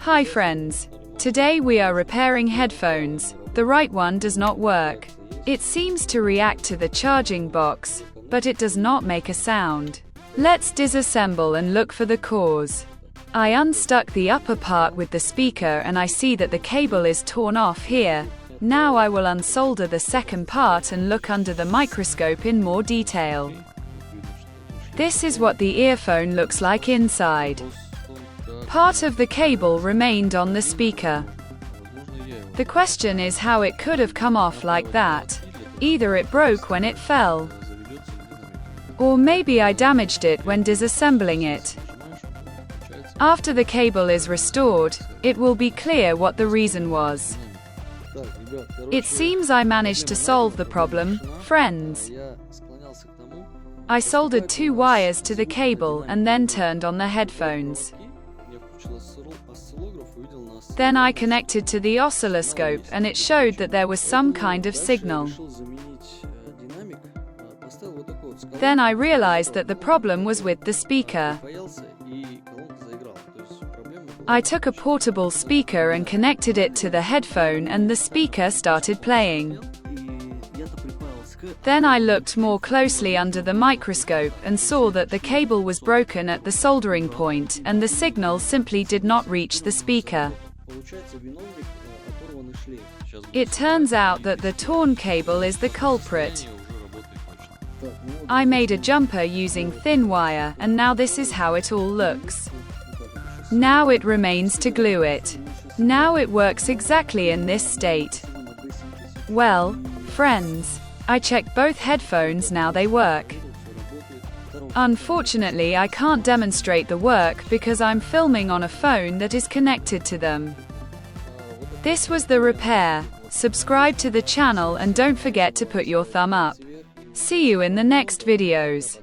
Hi friends. Today we are repairing headphones. The right one does not work. It seems to react to the charging box, but it does not make a sound. Let's disassemble and look for the cause. I unstuck the upper part with the speaker and I see that the cable is torn off here. Now I will unsolder the second part and look under the microscope in more detail. This is what the earphone looks like inside. Part of the cable remained on the speaker. The question is how it could have come off like that. Either it broke when it fell, or maybe I damaged it when disassembling it. After the cable is restored, it will be clear what the reason was. It seems I managed to solve the problem, friends. I soldered 2 wires to the cable and then turned on the headphones. Then I connected to the oscilloscope and it showed that there was some kind of signal. Then I realized that the problem was with the speaker. I took a portable speaker and connected it to the headphone and the speaker started playing. Then I looked more closely under the microscope and saw that the cable was broken at the soldering point and the signal simply did not reach the speaker. It turns out that the torn cable is the culprit. I made a jumper using thin wire and now this is how it all looks. Now it remains to glue it. Now it works exactly in this state. Well, friends, I checked both headphones, now they work. Unfortunately, I can't demonstrate the work because I'm filming on a phone that is connected to them. This was the repair. Subscribe to the channel and don't forget to put your thumb up. See you in the next videos.